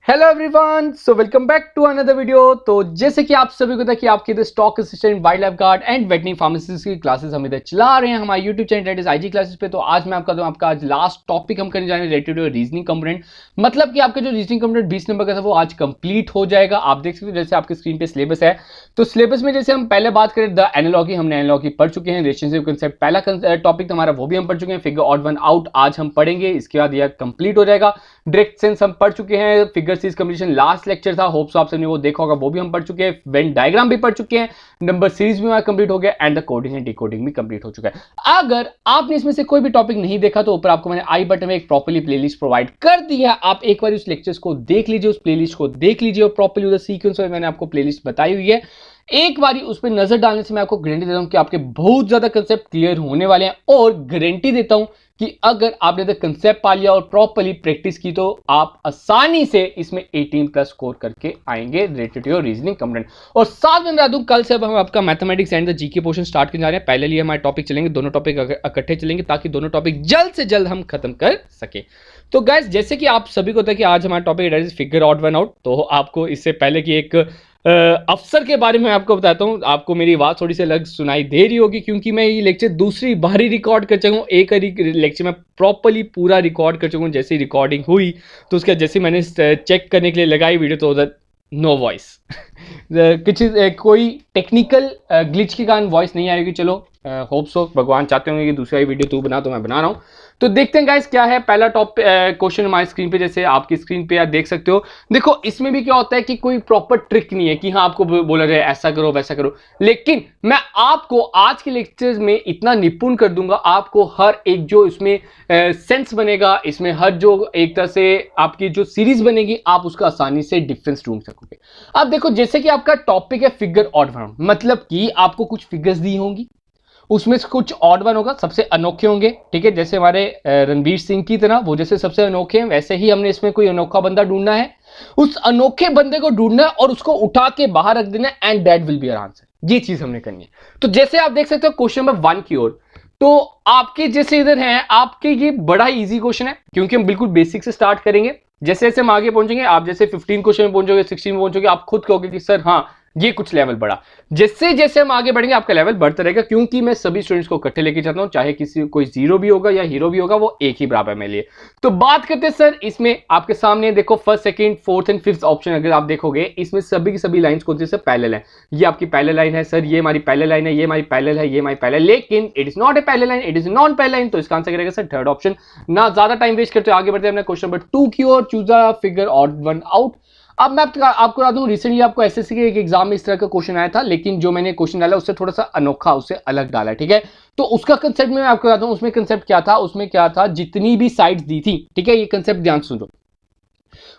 Hello everyone, so welcome back to another video. तो जैसे कि आप सभी को पता है कि आपके इधर stock assistant, wild life guard and veterinary pharmacist की क्लासेस हम इधर चला रहे हैं हमारे YouTube channel that is IG classes पे। तो आज मैं आपका आपका आज लास्ट टॉपिक हम करने जा रहे हैं रिलेटेड टू रीजनिंग कंपोनेंट। मतलब कि आपका जो रीजनिंग कंपोनेंट 20 नंबर का था वो आज कंप्लीट हो जाएगा। आप देख सकते हो जैसे आपके स्क्रीन पे सिलेबस है। तो सिलेबस में जैसे हम पहले बात करें द एनालॉजी, हमने एनालॉजी पढ़ चुके हैं। रिलेशनशिप कंसेप्ट पहला टॉपिक हमारा वो भी हम पढ़ चुके हैं। फिगर ऑड वन आउट आज हम पढ़ेंगे, इसके बाद यह कंप्लीट हो जाएगा। डायरेक्ट सेंस हम पढ़ चुके हैं। Figure series completion last lecture था, होप्स आप सबने वो देखा होगा, वो भी हम पढ़ चुके हैं। वेन डायग्राम भी पढ़ चुके हैं। नंबर सीरीज भी हमारा कंप्लीट हो गया and the coding and decoding भी कंप्लीट हो चुका है। अगर आपने इसमें से कोई भी टॉपिक नहीं देखा तो ऊपर आपको मैंने आई बटन में एक प्रॉपर्ली प्लेलिस्ट प्रोवाइड कर दी है। आप एक बार उस लेक्चर्स को देख लीजिए, उस प्लेलिस्ट को देख लीजिए और प्रॉपर्ली उधर सीक्वेंस में मैंने आपको प्लेलिस्ट बताई हुई है। एक बारी उस पर नजर डालने से मैं आपको गारंटी देता हूं कि आपके बहुत ज्यादा कंसेप्ट क्लियर होने वाले हैं। और गारंटी देता हूं कि अगर आपने द कंसेप्ट पा लिया और प्रॉपर्ली प्रैक्टिस की तो आप आसानी से इसमें 18 प्लस स्कोर करके आएंगे related to your reasoning component. और साथ में बता दूं, कल से अब हम आपका mathematics and the GK portion start करने जा रहे हैं। पहले लिए हमारे टॉपिक चलेंगे, दोनों टॉपिक इकट्ठे चलेंगे ताकि दोनों टॉपिक जल्द से जल्द हम खत्म कर सके। तो गाइस, जैसे कि आप सभी को पता है कि आज हमारा टॉपिक है फिगर ऑड वन आउट। तो आपको इससे पहले की एक अफसर के बारे में आपको बताता हूं। आपको मेरी आवाज थोड़ी सी अलग सुनाई दे रही होगी क्योंकि मैं ये लेक्चर दूसरी बार ही रिकॉर्ड कर चुका हूं। एक लेक्चर में प्रॉपर्ली पूरा रिकॉर्ड कर चुका हूं। जैसी रिकॉर्डिंग हुई तो उसका जैसे मैंने चेक करने के लिए लगाई वीडियो तो उधर नो वॉइस कोई टेक्निकल ग्लिच के कारण वॉइस नहीं आएगी। चलो होप सो, भगवान चाहते होंगे कि दूसरा वीडियो तू बना, तो मैं बना रहा हूं। तो देखते हैं गाइस क्या है पहला टॉप क्वेश्चन हमारी स्क्रीन पे। जैसे आपकी स्क्रीन पे आप देख सकते हो। देखो इसमें भी क्या होता है कि कोई प्रॉपर ट्रिक नहीं है कि हाँ आपको बोला जाए ऐसा करो वैसा करो, लेकिन मैं आपको आज के लेक्चर्स में इतना निपुण कर दूंगा, आपको हर एक जो इसमें सेंस बनेगा, इसमें हर जो एक तरह से आपकी जो सीरीज बनेगी आप उसका आसानी से डिफरेंस ढूंढ सकोगे। अब देखो जैसे कि आपका टॉपिक है फिगर ऑड वन, मतलब कि आपको कुछ फिगर्स दी होंगी, उसमें से कुछ ऑड वन होगा, सबसे अनोखे होंगे। ठीक है, जैसे हमारे रणवीर सिंह की तरह वो जैसे सबसे अनोखे हैं, वैसे ही हमने इसमें कोई अनोखा बंदा ढूंढना है। उस अनोखे बंदे को ढूंढना है और उसको उठा के बाहर रख देना है and that will be our answer. ये चीज हमने करनी है। तो जैसे आप देख सकते हो क्वेश्चन नंबर 1 की ओर, तो आपके जैसे इधर है आपके, ये बड़ा ही इजी क्वेश्चन है क्योंकि हम बिल्कुल बेसिक से स्टार्ट करेंगे। जैसे जैसे हम आगे पहुंचेंगे, आप जैसे 15 क्वेश्चन में पहुंचोगे, 16 में पहुंचोगे, आप खुद कहोगे कि सर हाँ ये कुछ लेवल बढ़ा। जैसे जैसे हम आगे बढ़ेंगे आपका लेवल बढ़ता रहेगा क्योंकि मैं सभी स्टूडेंट्स को इकट्ठे लेके जाता हूं, चाहे किसी कोई जीरो भी होगा या हीरो भी होगा, वो एक ही बराबर में लिए। तो बात करते हैं सर, इसमें आपके सामने देखो first, second, fourth and fifth option अगर आप देखोगे, इसमें सभी की सभी लाइंस कौन सी से पैरेलल है। ये आपकी पैरेलल लाइन है सर, ये हमारी पैरेलल लाइन है, ये हमारी पैरेलल है, ये हमारी पैरेलल, लेकिन it is not a parallel line, it is non parallel line. तो इसका आंसर करेगा सर थर्ड ऑप्शन। ना ज्यादा टाइम वेस्ट करते आगे बढ़ते हैं क्वेश्चन नंबर 2 की ओर, choose the figure odd one out. अब मैं आपको बता दूं, रिसेंटली आपको एसएससी के एक एग्जाम में इस तरह का क्वेश्चन आया था, लेकिन जो मैंने क्वेश्चन डाला उससे थोड़ा सा अनोखा, उससे अलग डाला। ठीक है, तो उसका कंसेप्ट मैं आपको बताता हूं। उसमें कंसेप्ट क्या था, उसमें क्या था, जितनी भी साइड्स दी थी, ठीक है, ये कंसेप्ट ध्यान से सुनो।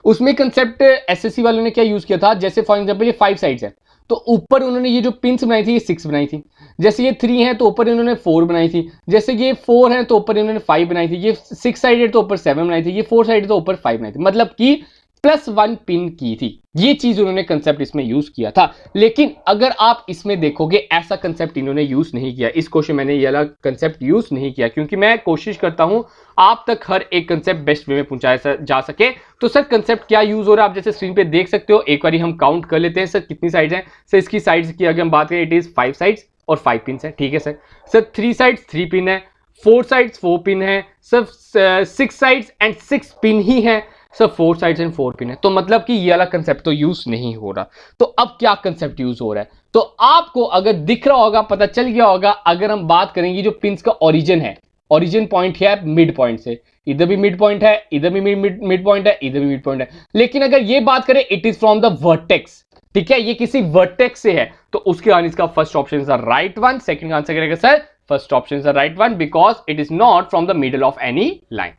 उसमें कंसेप्ट एसएससी वालों ने क्या यूज किया था, जैसे फॉर एग्जांपल ये 5 साइड्स है, तो ऊपर उन्होंने ये जो पिंस बनाई थी ये 6 बनाई थी। जैसे ये 3 है तो ऊपर इन्होंने 4 बनाई थी। जैसे ये 4 है तो ऊपर इन्होंने 5 बनाई थी। ये 6 साइडेड तो ऊपर 7 बनाई थी। ये 4 साइडेड तो ऊपर 5 बनाई थी, मतलब कि +1 पिन की थी। ये चीज उन्होंने कंसेप्ट इसमें यूज किया था। लेकिन अगर आप इसमें देखोगे ऐसा कंसेप्ट इन्होंने यूज नहीं किया। इस क्वेश्चन मैंने ये वाला कंसेप्ट यूज नहीं किया क्योंकि मैं कोशिश करता हूं आप तक हर एक कंसेप्ट बेस्ट वे में पहुंचाया जा सके। तो सर कंसेप्ट क्या यूज हो रहा है आप जैसे स्क्रीन पे देख सकते हो। एक बार हम काउंट कर लेते हैं सर कितनी साइड्स हैं। सर इसकी साइड्स की अगर हम बात करें, इट इज 5 साइड्स और 5 पिन है। ठीक है सर। सर 3 साइड्स 3 पिन है, 4 साइड्स 4 पिन है, सर 6 साइड्स एंड 6 पिन ही है, सर 4 साइड्स एंड 4 पिन है। तो मतलब कि ये वाला कंसेप्ट तो यूज नहीं हो रहा। तो अब क्या कंसेप्ट यूज हो रहा है, तो आपको अगर दिख रहा होगा, पता चल गया होगा। अगर हम बात करेंगे जो पिंस का ओरिजिन है, ओरिजिन पॉइंट है मिड पॉइंट से, इधर भी मिड पॉइंट है, इधर भी मिड पॉइंट है, इधर भी मिड पॉइंट है। लेकिन अगर ये बात करें it is from the vertex, ठीक है, ये किसी वर्टेक्स से है, तो उसके आंसर इसका first option is the right one. Second का आंसर करेगा sir first option is the right one because it is not from the middle of any line.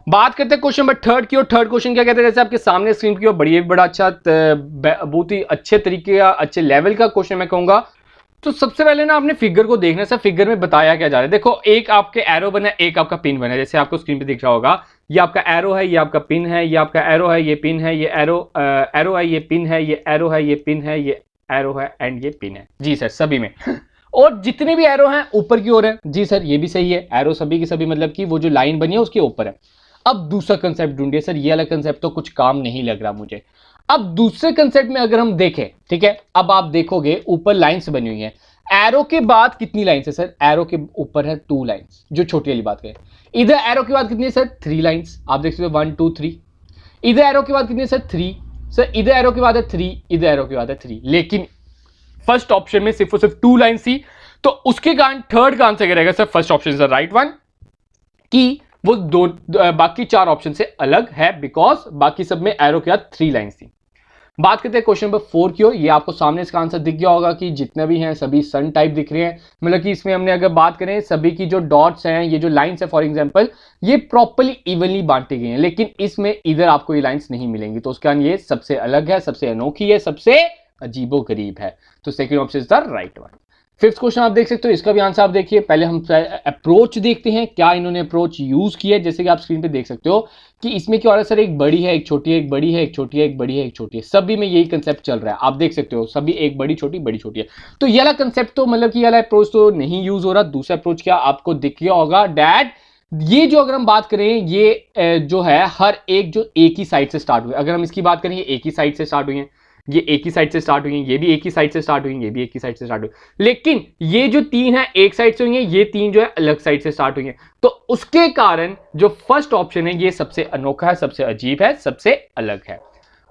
बात करते हैं क्वेश्चन नंबर 3 की और थर्ड क्वेश्चन क्या कहते हैं, जैसे आपके सामने स्क्रीन की ओर बड़ा अच्छा, बहुत ही अच्छे तरीके का, अच्छे लेवल का क्वेश्चन मैं कहूंगा। तो सबसे पहले ना आपने फिगर को देखना है। फिगर में बताया क्या जा रहा है, देखो एक आपके एरो बना है, एक आपका पिन बना है। जैसे आपको स्क्रीन पे दिख रहा होगा, ये आपका एरो है, ये आपका पिन है, ये आपका एरो है, ये पिन है, ये एरो है, ये पिन है, ये एरो है, ये पिन है, ये एरो है एंड ये पिन है। जी सर सभी में और जितने भी एरो हैं ऊपर की ओर है। जी सर ये भी सही है, एरो सभी की सभी मतलब कि वो जो लाइन बनी है उसके ऊपर है। अब दूसरा कंसेप्ट ढूंढिए। सर ये वाला कंसेप्ट तो कुछ काम नहीं लग रहा मुझे। अब दूसरे कंसेप्ट में अगर हम देखें, ठीक है, अब आप देखोगे ऊपर लाइंस बनी हुई हैं, एरो के बाद कितनी लाइंस है सर? एरो के ऊपर है 2 लाइंस, जो छोटी वाली बात करें। इधर एरो के बाद कितनी है सर? 3 लाइंस, आप देख सकते हो 1 2 3। इधर एरो के बाद कितनी है सर? 3। सर इधर एरो के बाद है 3, इधर एरो के बाद है 3, लेकिन फर्स्ट ऑप्शन में सिर्फ और सिर्फ 2 लाइंस थी, तो उसके कारण थर्ड का आंसर क्या रहेगा sir? First option is the right one, कि वो दो बाकी 4 ऑप्शन से अलग है, बिकॉज बाकी सब में एरो के बाद 3 लाइंस थी। बात करते हैं क्वेश्चन नंबर 4 की ओर। ये आपको सामने इसका आंसर दिख गया होगा कि जितने भी हैं सभी सन टाइप दिख रहे हैं, मतलब कि इसमें हमने अगर बात करें सभी की जो डॉट्स हैं, ये जो लाइंस है फॉर एग्जांपल, ये प्रॉपर्ली इवनली बांटी गई हैं, लेकिन इसमें इधर आपको ये लाइंस नहीं मिलेंगी, तो उसके कारण ये सबसे अलग है, सबसे अनोखी है, सबसे अजीबोगरीब है। तो second option is the right one. Fifth question आप देख सकते हो, इसका भी आंसर आप देखिए। पहले हम अप्रोच देखते हैं, क्या इन्होंने अप्रोच यूज किया है। जैसे कि आप स्क्रीन पे देख सकते हो कि इसमें क्या हो रहा है सर, एक बड़ी है, एक छोटी है, एक बड़ी है, एक छोटी है, एक बड़ी है, एक छोटी है, सभी में यही कंसेप्ट चल रहा है। आप देख सकते हो सभी एक बड़ी छोटी है। तो ये वाला कंसेप्ट तो मतलब कि ये वाला अप्रोच तो नहीं यूज हो रहा। दूसरा अप्रोच क्या आपको दिख गया होगा डैड, ये जो अगर हम बात करें, ये जो है हर एक जो एक ही साइड से स्टार्ट हुए। अगर हम इसकी बात करें, ये एक ही साइड से स्टार्ट हुई है, ये एक ही साइड से स्टार्ट हुई है, ये भी एक ही साइड से स्टार्ट हुई है, ये भी एक ही साइड से स्टार्ट हुई, लेकिन ये जो 3 है एक साइड से हुई है, ये 3 जो है अलग साइड से स्टार्ट हुई है। तो उसके कारण जो फर्स्ट ऑप्शन है ये सबसे अनोखा है, सबसे अजीब है, सबसे अलग है।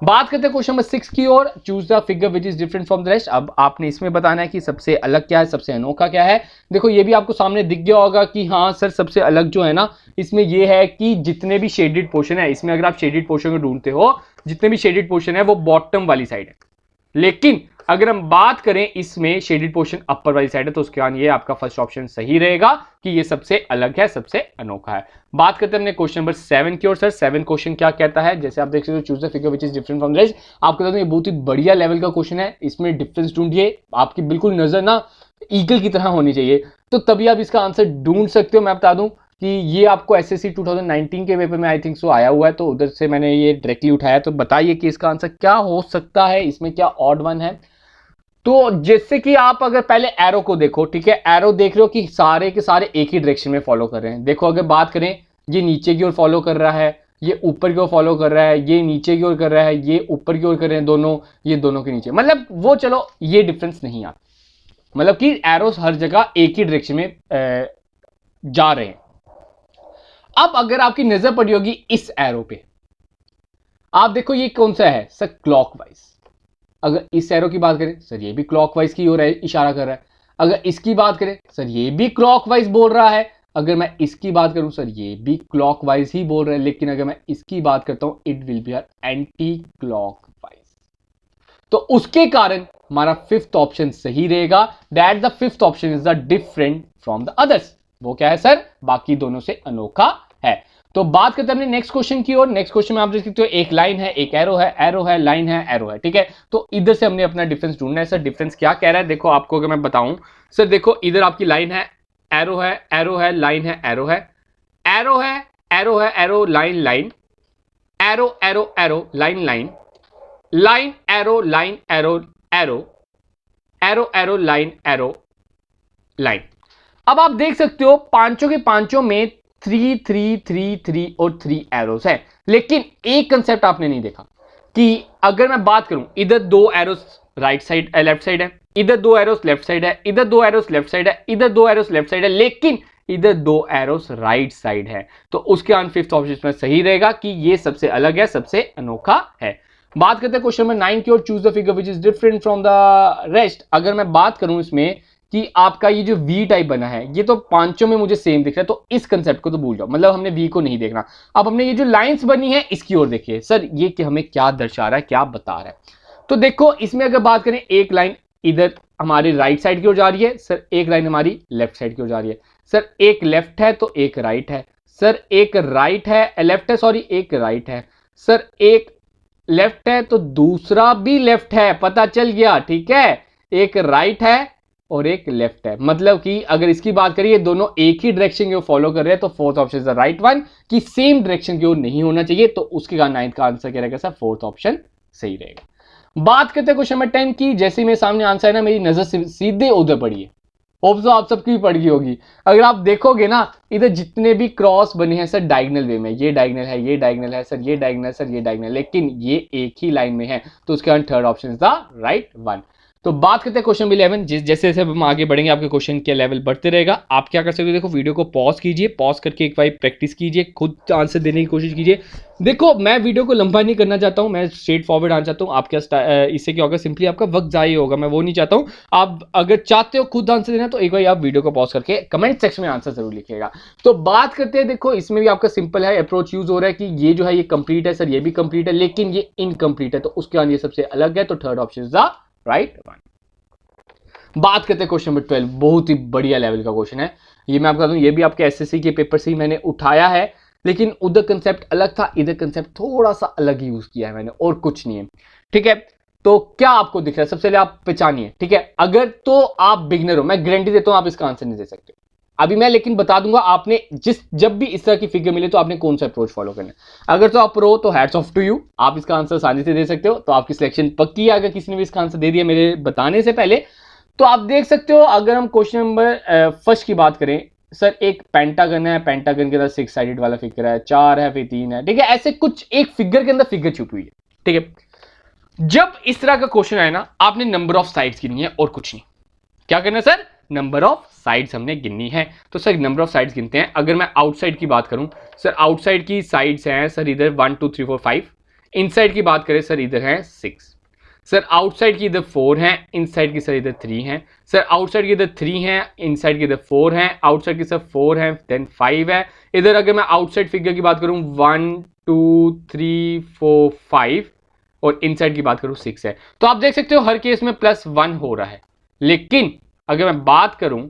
बात करते हैं क्वेश्चन नंबर 6 की ओर। Choose the figure which is different from the rest. अब आपने इसमें बताना है कि सबसे अलग क्या है, सबसे अनोखा क्या है। देखो ये भी आपको सामने दिख गया होगा कि हाँ सर सबसे अलग जो है ना, इसमें ये है कि जितने भी शेडेड पोर्शन है, इसमें अगर आप शेडेड पोर्शन को ढूंढते हो, जितने भी शेडेड पोर्शन है वो बॉटम वाली साइड है, लेकिन अगर हम बात करें इसमें शेडेड पोर्शन अपर वाली साइड है, तो उसके कारण ये आपका फर्स्ट ऑप्शन सही रहेगा कि ये सबसे अलग है, सबसे अनोखा है। बात करते हैं अपने क्वेश्चन नंबर 7 की ओर। सर 7 क्वेश्चन क्या कहता है, जैसे आप देख सकते हो, choose the figure which is different from the rest. आपको बता दूं ये बहुत ही बढ़िया लेवल का क्वेश्चन है। इसमें डिफरेंस ढूंढिए, आपकी बिल्कुल नजर ना ईगल की तरह होनी चाहिए, तो तभी आप इसका आंसर ढूंढ सकते हो। मैं बता दूं कि ये आपको एसएससी 2019 के पेपर में आई थिंक सो आया हुआ है, तो उधर से मैंने ये डायरेक्टली उठाया। तो बताइए कि इसका आंसर क्या हो सकता है, इसमें क्या ऑड वन है। तो जैसे कि आप अगर पहले एरो को देखो, ठीक है, एरो देख रहे हो कि सारे के सारे एक ही डायरेक्शन में फॉलो कर रहे हैं। देखो अगर बात करें, ये नीचे की ओर फॉलो कर रहा है, ये ऊपर की ओर फॉलो कर रहा है, ये नीचे की ओर कर रहा है, ये ऊपर की ओर कर रहे हैं दोनों, ये दोनों के नीचे, मतलब वो चलो ये डिफरेंस नहीं आता, मतलब कि एरोस हर जगह एक ही डायरेक्शन में जा रहे हैं। अब अगर आपकी नजर पड़ी होगी इस एरो पे, आप देखो ये कौन सा है सर, क्लॉकवाइज। अगर इस एरो की बात करें सर, ये भी क्लॉकवाइज की ओर इशारा कर रहा है। अगर इसकी बात करें सर, ये भी क्लॉकवाइज बोल रहा है। अगर मैं इसकी बात करूं सर, ये भी क्लॉकवाइज ही बोल रहा है। लेकिन अगर मैं इसकी बात करता हूं, it will be anti clockwise. तो उसके कारण हमारा फिफ्थ ऑप्शन सही रहेगा, that the fifth option is the different from the others. वो क्या है सर, बाकी दोनों से अनोखा है। तो बात करते हैं अपने नेक्स्ट क्वेश्चन की ओर। नेक्स्ट क्वेश्चन में आप देख सकते हो एक लाइन है, एक एरो है, एरो है, लाइन है, एरो है, ठीक है। तो इधर से हमने अपना डिफरेंस ढूंढना है। सर डिफरेंस क्या कह रहा है, देखो आपको अगर मैं बताऊं, सर देखो इधर आपकी लाइन है, एरो है, एरो है, लाइन है, एरो है, एरो है, एरो है, arrow, line, line, arrow, arrow, arrow, line, line, line, arrow, line, arrow, arrow, arrow, arrow, line, arrow, line. अब आप देख सकते हो पांचों के पांचों में 3 3 3 3 और 3 एरोस है, लेकिन एक कंसेप्ट आपने नहीं देखा कि अगर मैं बात करूं, इधर 2 arrows right side left side है, इधर 2 एरोस लेफ्ट साइड है, इधर 2 एरोस लेफ्ट साइड है, इधर 2 एरोस लेफ्ट साइड है, लेकिन इधर 2 एरोस राइट साइड है। तो उसके आंसर फिफ्थ ऑप्शन में सही रहेगा कि ये सबसे अलग है, सबसे अनोखा है। बात करते हैं क्वेश्चन नंबर 9 की ओर। Choose the figure which is different from the rest. अगर मैं बात करूं इसमें कि आपका ये जो वी टाइप बना है, ये तो पांचों में मुझे सेम दिख रहा है, तो इस कंसेप्ट को तो भूल जाओ, मतलब हमने वी को नहीं देखना। अब हमने ये जो लाइंस बनी है इसकी ओर देखिए, सर ये कि हमें क्या दर्शा रहा है, क्या बता रहा है। तो देखो इसमें अगर बात करें, एक लाइन इधर हमारी राइट साइड की ओर जा रही है, सर एक लाइन हमारी लेफ्ट साइड की ओर जा रही है। सर एक लेफ्ट है तो एक राइट है, सर एक राइट है, लेफ्ट है सॉरी, एक राइट है, सर एक लेफ्ट है तो दूसरा भी लेफ्ट है, पता चल गया, ठीक है। एक राइट है और एक लेफ्ट है, मतलब कि अगर इसकी बात करिए दोनों एक ही डायरेक्शन की ओर फॉलो कर रहे हैं, तो fourth option is the right one, कि सेम डायरेक्शन की ओर नहीं होना चाहिए। तो उसके कारण नाइन्थ का आंसर क्या रहेगा सर, फोर्थ ऑप्शन सही रहेगा। बात करते हैं क्वेश्चन नंबर 10 की। जैसे ही मेरे सामने आंसर है ना, मेरी नजर सीधे उधर पड़ी है, होप सो आप सबकी भी पड़ गई होगी। अगर आप देखोगे ना, इधर जितने भी क्रॉस बने हैं सर डायगोनल वे में, ये डायगोनल है, ये डायगोनल है सर, ये डायगोनल है सर, ये डायगोनल, लेकिन ये एक ही लाइन में है, तो उसके बाद third option is the right one. तो बात करते हैं क्वेश्चन 11। जैसे जैसे हम आगे बढ़ेंगे आपके क्वेश्चन के लेवल बढ़ते रहेगा। आप क्या कर सकते हो, देखो वीडियो को पॉज कीजिए, पॉज करके एक बार प्रैक्टिस कीजिए, खुद आंसर देने की कोशिश कीजिए। देखो मैं वीडियो को लंबा नहीं करना चाहता हूं, मैं स्ट्रेट फॉरवर्ड आना चाहता हूं। आप क्या इससे क्या होगा, सिंपली आपका वक्त जाया होगा, मैं वो नहीं चाहता हूं। आप अगर चाहते हो खुद आंसर देना तो एक बार आप वीडियो को पॉज करके कमेंट सेक्शन में आंसर जरूर लिखिएगा। तो बात करते हैं, देखो इसमें भी आपका सिंपल है, अप्रोच यूज हो रहा है कि ये जो है ये कंप्लीट है सर, ये भी कंप्लीट है, लेकिन ये इनकम्प्लीट है, तो उसके बाद ये सबसे अलग है, तो third option is the right one. बात करते हैं क्वेश्चन नंबर 12। बहुत ही बढ़िया लेवल का क्वेश्चन है ये, मैं आपको बता दूं, ये भी आपके एसएससी के पेपर से ही मैंने उठाया है, लेकिन उधर कंसेप्ट अलग था, इधर कंसेप्ट थोड़ा सा अलग यूज किया है मैंने, और कुछ नहीं है। ठीक है, तो क्या आपको दिख रहा है, सबसे पहले आप पहचानिए। ठीक है, अगर तो आप बिगनर हो, मैं गारंटी देता हूं आप इसका आंसर नहीं दे सकते अभी मैं, लेकिन बता दूंगा आपने जब भी इस तरह की फिगर मिले तो आपने कौन सा अप्रोच फॉलो करना है। अगर तो आप प्रो, तो हैट्स ऑफ टू यू, आप इसका आंसर आसानी से दे सकते हो, तो आपकी सिलेक्शन पक्की है। अगर किसी ने भी इसका आंसर दे दिया मेरे बताने से पहले, तो आप देख सकते हो। अगर हम क्वेश्चन नंबर फर्स्ट की बात करें, सर एक पेंटागन है, पेंटागन के अंदर 6 साइडेड वाला फिगर है, 4 है, फिर 3 है। ठीक है, ऐसे कुछ एक फिगर के अंदर फिगर छुपी हुई है। ठीक है, जब इस तरह का क्वेश्चन आए ना, आपने नंबर ऑफ साइड्स गिननी है और कुछ नहीं। क्या करना है सर, नंबर ऑफ साइड्स हमने गिननी है। तो सर नंबर ऑफ साइड्स गिनते हैं। अगर मैं आउटसाइड की बात करूं, सर आउटसाइड की साइड्स हैं सर इधर 1 2 3 4 5। इनसाइड की बात करें सर इधर है 6। सर आउटसाइड की इधर 4 हैं, इनसाइड की सर इधर 3 हैं। सर आउटसाइड की इधर 3 हैं, इनसाइड की इधर 4 हैं, आउटसाइड की सर 4 हैं, देन 5 है। इधर अगर मैं आउटसाइड फिगर की बात करूं 1 2 3 4 5, और इनसाइड की बात करूं 6 है। तो आप देख सकते हो हर केस में +1 हो रहा है, लेकिन अगर मैं बात करूं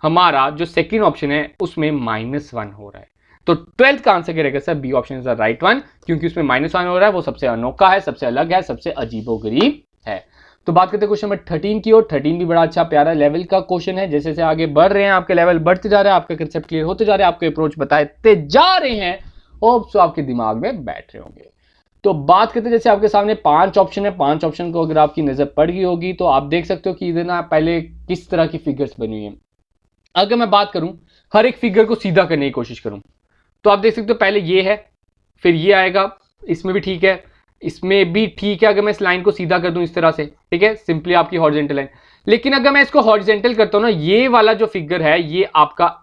हमारा जो सेकेंड ऑप्शन है उसमें -1 हो रहा है। तो 12th का आंसर क्या रहेगा sir, B option is the right one, क्योंकि उसमें -1 हो रहा है, वो सबसे अनोखा है, सबसे अलग है, सबसे अजीबोगरीब है। तो बात करते हैं क्वेश्चन नंबर 13 की, और 13 भी बड़ा अच्छा प्यारा लेवल का क्वेश्चन है। जैसे जैसे आगे बढ़ रहे हैं आपके लेवल बढ़ते जा रहे हैं, आपका कंसेप्ट क्लियर होते जा रहे हैं, आपके अप्रोच बताते जा रहे हैं, होप सो आपके दिमाग में बैठ रहे होंगे। तो बात करते हैं, जैसे आपके सामने 5 ऑप्शन है, 5 ऑप्शन को अगर आपकी नजर पड़ गई होगी तो आप देख सकते हो कि इधर ना पहले किस तरह की फिगर्स बनी हुई है। अगर मैं बात करूं हर एक फिगर को सीधा करने की कोशिश करूं, तो आप देख सकते हो पहले ये है, फिर ये आएगा, इसमें भी ठीक है, इसमें भी ठीक है। अगर मैं इस लाइन को सीधा कर दूं इस तरह से, ठीक है, सिंपली आपकी हॉरिजॉन्टल लाइन। लेकिन अगर मैं इसको हॉरिजॉन्टल करता हूं ना, ये वाला जो फिगर है ये आपका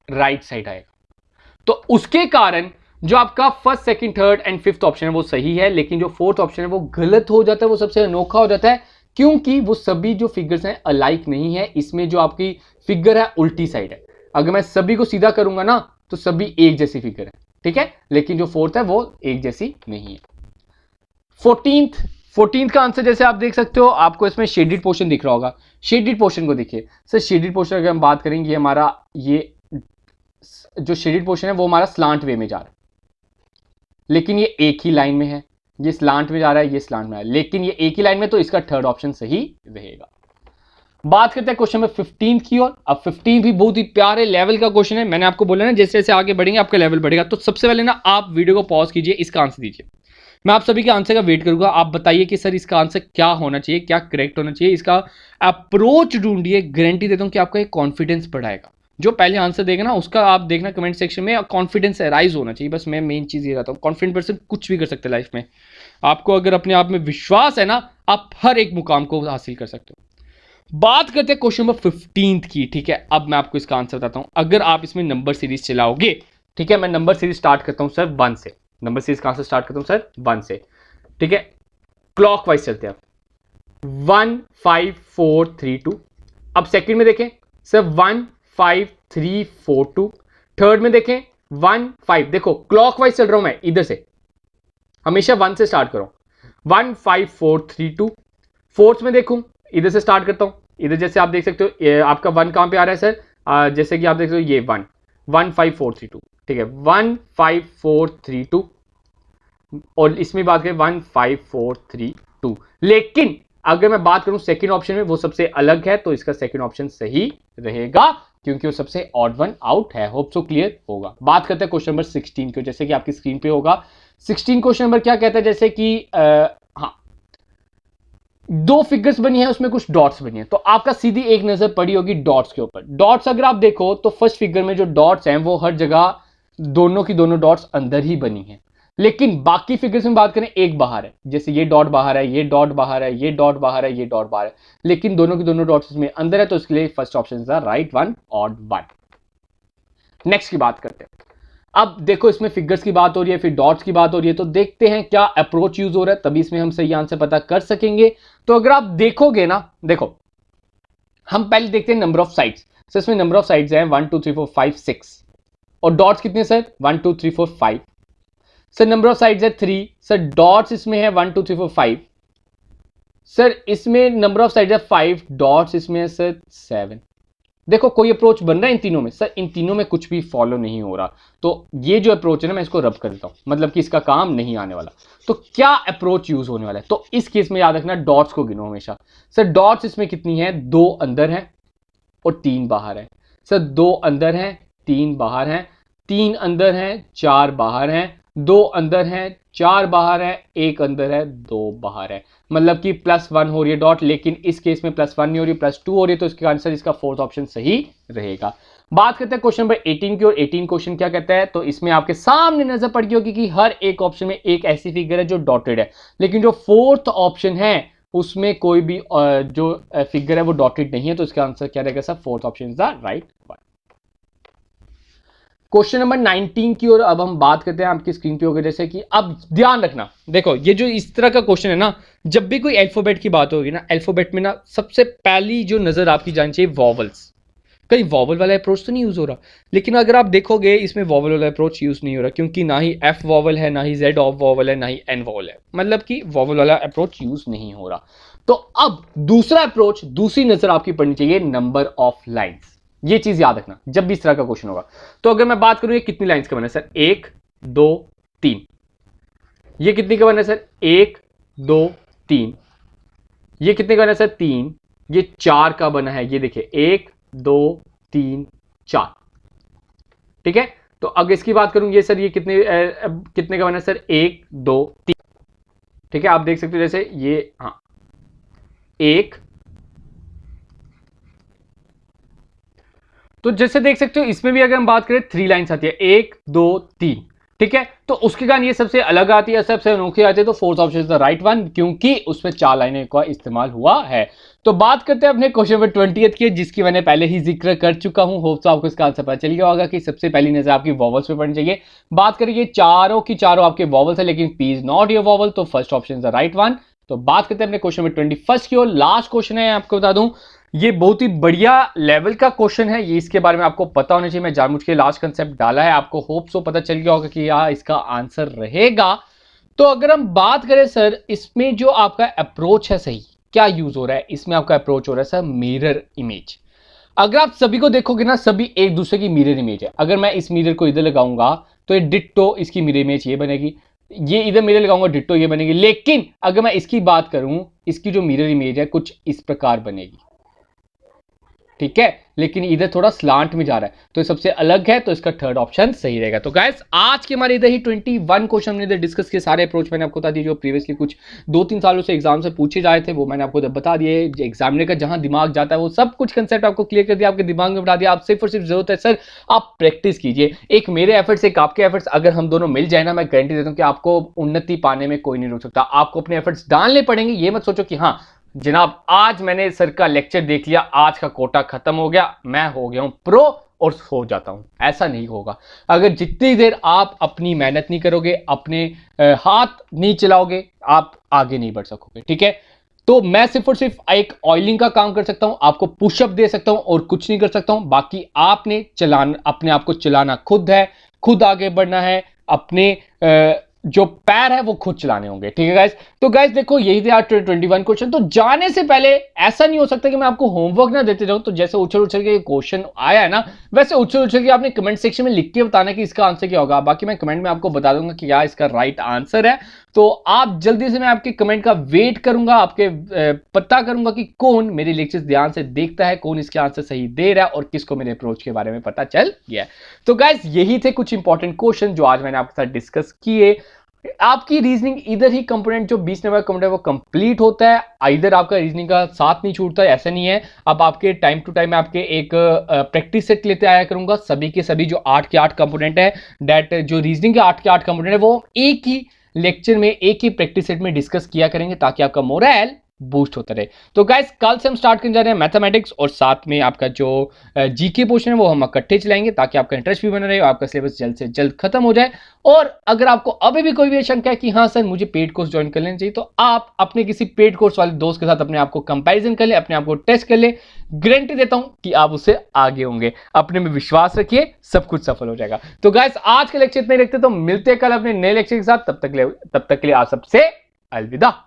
राइट साइड आएगा, तो उसके कारण जो आपका first second third and fifth option है वो सही है, लेकिन जो फोर्थ ऑप्शन है वो गलत हो जाता है, वो सबसे अनोखा हो जाता है, क्योंकि वो सभी जो फिगर्स हैं अलाइक नहीं है। इसमें जो आपकी फिगर है उल्टी साइड है। अगर मैं सभी को सीधा करूंगा ना तो सभी एक जैसी फिगर है, ठीक है, लेकिन जो फोर्थ है वो एक जैसी नहीं है। 14th का आंसर जैसे आप देख सकते हो, आपको इसमें शेडेड पोर्शन दिख रहा होगा। शेडेड पोर्शन को देखिए सर, शेडेड पोर्शन अगर हम बात करेंगे, हमारा ये जो शेडेड पोर्शन है वो हमारा स्लांट वे में जा रहा है, लेकिन ये एक ही लाइन में है, ये स्लांट में जा रहा है, ये स्लांट में है, लेकिन ये एक ही लाइन में, तो इसका थर्ड ऑप्शन सही रहेगा। बात करते हैं क्वेश्चन नंबर 15 की ओर। अब 15 भी बहुत ही प्यारे लेवल का क्वेश्चन है। मैंने आपको बोला ना जैसे जैसे आगे बढ़ेंगे आपका लेवल बढ़ेगा। तो सबसे पहले ना आप वीडियो को पॉज कीजिए, इसका आंसर दीजिए। मैं आप सभी के आंसर का वेट करूंगा। आप बताइए कि सर इसका आंसर क्या होना चाहिए, क्या करेक्ट होना चाहिए, इसका अप्रोच ढूंढिए। गारंटी देता हूं कि आपका एक कॉन्फिडेंस बढ़ाएगा। जो पहले आंसर देगा ना उसका आप देखना कमेंट सेक्शन में कॉन्फिडेंस राइज होना चाहिए। बस मैं मेन चीज ये रहता हूँ, कॉन्फिडेंट पर्सन कुछ भी कर सकते हैं लाइफ में। आपको अगर अपने आप में विश्वास है ना, आप हर एक मुकाम को हासिल कर सकते हो। बात करते हैं क्वेश्चन नंबर 15 की, ठीक है। अब मैं आपको इसका आंसर बताता हूं। अगर आप इसमें नंबर सीरीज चलाओगे, ठीक है, मैं नंबर सीरीज स्टार्ट करता हूं सर 1 से। नंबर सीरीज कहां से स्टार्ट करता हूं सर, 1 से, ठीक है। क्लॉकवाइज चलते हैं 1 5 4 3 2। अब सेकंड में देखें सर 1 5 3 4 2। थर्ड में देखें 1 5, देखो क्लॉकवाइज चल रहा हूं मैं, इधर से हमेशा 1 से स्टार्ट करो, 1 5 4 3 2। फोर्थ में देखूं, इधर से स्टार्ट करता हूं, इधर जैसे आप देख सकते हो आपका 1 कहां पे आ रहा है सर, जैसे कि आप देख सकते हो ये 1 1 5 4 3 2, ठीक है, 1 5 4 3 2। और इसमें बात करें 1 5 4 3 2। लेकिन अगर मैं बात करूं सेकंड ऑप्शन में, वो सबसे अलग है, तो इसका सेकंड ऑप्शन सही रहेगा, क्योंकि वो सबसे ऑड वन आउट है। होप सो क्लियर होगा। बात करते हैं क्वेश्चन नंबर 16 को, जैसे कि आपकी स्क्रीन पे होगा। 16 क्वेश्चन नंबर क्या कहता है, जैसे कि हाँ, दो फिगर्स बनी है, उसमें कुछ डॉट्स बनी है, तो आपका सीधी एक नजर पड़ी होगी डॉट्स के ऊपर। डॉट्स अगर आप देखो तो फर्स्ट फिगर में जो डॉट्स हैं वो हर जगह दोनों की दोनों डॉट्स अंदर ही बनी है, लेकिन बाकी फिगर्स में बात करें एक बाहर है, जैसे ये डॉट बाहर है, ये डॉट बाहर है, ये डॉट बाहर है, ये डॉट बाहर है, लेकिन दोनों की दोनों डॉट्स इसमें अंदर है, तो इसके लिए first option is the right one, odd one. Next की बात करते हैं। अब देखो इसमें फिगर्स की बात हो रही है, फिर डॉट्स की बात हो रही है, तो देखते हैं क्या अप्रोच यूज हो रहा है, तभी इसमें हम सही आंसर पता कर सकेंगे। तो अगर आप देखोगे ना, देखो हम पहले देखते हैं नंबर ऑफ साइड्स। सर इसमें नंबर ऑफ साइड्स हैं 1 2 3 4 5 6, और डॉट्स कितने sir 1 2 3 4 5। Sir number of sides है 3, सर डॉट्स इसमें है 1 2 3 4 5। सर इसमें नंबर ऑफ साइड्स है 5, डॉट्स इसमें है सर 7। देखो कोई अप्रोच बन रहा है इन तीनों में? सर इन तीनों में कुछ भी फॉलो नहीं हो रहा, तो ये जो अप्रोच है ना मैं इसको रब कर देता हूं, मतलब कि इसका काम नहीं आने वाला। तो क्या अप्रोच यूज होने वाला है? तो इस केस में याद रखना डॉट्स को गिनो हमेशा। सर डॉट्स इसमें कितनी है, 2 अंदर है और 3 बाहर है। सर 2 अंदर है 3 बाहर है, 3 अंदर है 4 बाहर है, 2 अंदर है 4 बाहर है, 1 अंदर है 2 बाहर है, मतलब कि +1 हो रही है डॉट, लेकिन इस केस में +1 नहीं हो रही, +2 हो रही है, तो इसका आंसर इसका फोर्थ ऑप्शन सही रहेगा। बात करते हैं क्वेश्चन नंबर 18 की, और 18 क्वेश्चन क्या कहता है, तो इसमें आपके सामने नजर पड़ गई होगी कि हर एक ऑप्शन में एक ऐसी फिगर है जो डॉटेड है, लेकिन जो फोर्थ ऑप्शन है उसमें कोई भी जो फिगर है वो डॉटेड नहीं है, तो इसका आंसर क्या रहेगा sir, fourth option is the right one. Question number 19 की ओर अब हम बात करते हैं, आपकी स्क्रीन पे होगा जैसे कि, अब ध्यान रखना, देखो ये जो इस तरह का क्वेश्चन है ना, जब भी कोई अल्फाबेट की बात होगी ना, अल्फाबेट में ना सबसे पहली जो नजर आपकी जानी चाहिए वॉवल्स। कहीं वॉवल वाला अप्रोच तो नहीं यूज हो रहा, लेकिन अगर आप देखोगे इसमें वॉवल वाला अप्रोच यूज नहीं हो रहा, क्योंकि ना ही एफ वॉवल है, ना ही जेड ऑफ वॉवल है, ना ही एन वॉवल है, मतलब कि वॉवल वाला अप्रोच यूज नहीं हो रहा। तो अब दूसरा अप्रोच, दूसरी नजर आपकी पड़नी चाहिए नंबर ऑफ लाइन्स। ये चीज याद रखना जब भी इस तरह का क्वेश्चन होगा। तो अगर मैं बात करूं ये कितनी लाइंस का बना है सर, 1 2 3। ये कितनी का बना है सर, 1 2 3। ये कितने का बना है सर, 3। ये 4 का बना है, ये देखिए 1 2 3 4। ठीक है, तो अगर इसकी बात करूं ये सर, ये कितने का बना है सर, 1 2 3। ठीक है, आप देख सकते हो जैसे ये, हाँ 1, तो जैसे देख सकते हो इसमें भी अगर हम बात करें 3 लाइन्स आती है, 1 2 3। ठीक है, तो उसके कारण ये सबसे अलग आती है, सबसे अनोखी आती है, तो fourth option is the right one, क्योंकि उसमें 4 लाइनें का इस्तेमाल हुआ है। तो बात करते हैं अपने क्वेश्चन नंबर 20 की, जिसकी मैंने पहले ही जिक्र कर चुका हूं। होप सो आपको इसका आंसर पता चल गया होगा कि सबसे पहली नजर आपकी वॉवल्स पे पड़नी चाहिए। बात करें ये चारों की चारों आपके वॉवल्स है, लेकिन P is not your vowel, तो first option is the right one. तो बात करते हैं अपने क्वेश्चन नंबर 21 की, और लास्ट क्वेश्चन है, आपको बता दूं ये बहुत ही बढ़िया लेवल का क्वेश्चन है, ये इसके बारे में आपको पता होना चाहिए। मैं जानबूझ के लास्ट कंसेप्ट डाला है, आपको होप सो पता चल गया होगा कि यह इसका आंसर रहेगा। तो अगर हम बात करें सर, इसमें जो आपका अप्रोच है सही क्या यूज हो रहा है, इसमें आपका अप्रोच हो रहा है सर मिरर इमेज। अगर आप सभी को देखोगे ना, सभी एक दूसरे की मिरर इमेज है। अगर मैं इस मिरर को इधर लगाऊंगा तो ये डिट्टो इसकी मिरर इमेज ये बनेगी, ये इधर मिरर लगाऊंगा डिट्टो ये बनेगी, लेकिन अगर मैं इसकी बात करूं, इसकी जो मिरर इमेज है कुछ इस प्रकार बनेगी। ठीक है, लेकिन इधर थोड़ा स्लांट में जा रहा है, तो सबसे अलग है, तो इसका थर्ड ऑप्शन सही रहेगा। तो गाइस आज के हमारे इधर ही 21 क्वेश्चन हमने इधर डिस्कस किए, सारे अप्रोच मैंने आपको बता दिए, जो प्रीवियसली कुछ 2-3 सालों से एग्जाम से पूछे जाए थे वो मैंने आपको बता दिए। एग्जामिनर का जहां दिमाग जाता है वो सब कुछ कंसेप्ट आपको क्लियर कर दिया, आपके दिमाग में बता दिया। आप सिर्फ और सिर्फ जरूरत है सर आप प्रैक्टिस कीजिए, एक मेरे एफर्ट्स एक आपके एफर्ट्स अगर हम दोनों मिल जाए ना, मैं गारंटी देता हूं कि आपको उन्नति पाने में कोई नहीं रोक सकता। आपको अपने एफर्ट्स डालने पड़ेंगे, ये मत सोचो कि हाँ जनाब आज मैंने सर का लेक्चर देख लिया, आज का कोटा खत्म हो गया, मैं हो गया हूं प्रो और सो जाता हूं, ऐसा नहीं होगा। अगर जितनी देर आप अपनी मेहनत नहीं करोगे, अपने हाथ नहीं चलाओगे, आप आगे नहीं बढ़ सकोगे। ठीक है, तो मैं सिर्फ और सिर्फ एक ऑयलिंग का काम कर सकता हूं, आपको पुशअप दे सकता हूं और कुछ नहीं कर सकता हूं। बाकी आपने अपने आप को चलाना खुद है, खुद आगे बढ़ना है, अपने जो पैर है वो खुद चलाने होंगे। ठीक है गाइस, तो गाइस देखो यही थे आज 21 क्वेश्चन। तो जाने से पहले ऐसा नहीं हो सकता कि मैं आपको होमवर्क ना देते जाऊं, तो जैसे उछल उछल के क्वेश्चन आया है ना, वैसे उछल उछल के आपने कमेंट सेक्शन में लिख के बताना कि इसका आंसर क्या होगा। बाकी मैं कमेंट में आपको बता दूंगा कि क्या इसका राइट आंसर है, तो आप जल्दी से, मैं आपके कमेंट का वेट करूंगा, आपके पता करूंगा कि कौन मेरे लेक्चर्स ध्यान से देखता है, कौन इसके आंसर सही दे रहा है और किसको मेरे अप्रोच के बारे में पता चल गया है। तो गाइस यही थे कुछ इंपॉर्टेंट क्वेश्चन जो आज मैंने आपके साथ डिस्कस किए। आपकी रीजनिंग इधर ही कंपोनेंट जो 20 नंबर का कंपोनेंट है वो कंप्लीट होता है, इधर आपका रीजनिंग का साथ नहीं छूटता है, ऐसा नहीं है। अब आपके टाइम टू टाइम आपके एक प्रैक्टिस सेट लेते आया करूंगा, सभी के सभी जो 8 के 8 कंपोनेंट है, डेट जो रीजनिंग के 8 के 8 कंपोनेंट है वो एक ही लेक्चर में एक ही प्रैक्टिस सेट में डिस्कस किया करेंगे ताकि आपका मोरल बूस्ट होता रहे। तो गाइस कल से हम स्टार्ट करने जा रहे हैं मैथमेटिक्स, और साथ में आपका जो जीके पोर्शन है वो हम इकट्ठे चलाएंगे ताकि आपका इंटरेस्ट भी बना रहे और आपका सिलेबस जल्द से जल्द खत्म हो जाए। और अगर आपको अभी भी कोई भी शंका है कि हाँ सर मुझे पेड कोर्स ज्वाइन कर लेना चाहिए, तो आप अपने किसी पेड कोर्स वाले दोस्त के साथ अपने आप को कंपैरिजन कर ले, अपने आप को टेस्ट कर ले, गारंटी देता हूं कि आप उससे आगे होंगे। अपने में विश्वास रखिए, सब कुछ सफल हो जाएगा। तो गाइस आज के लेक्चर इतना ही रखते, तो मिलते हैं कल अपने नए लेक्चर के साथ। तब तक के लिए आप सबसे अलविदा।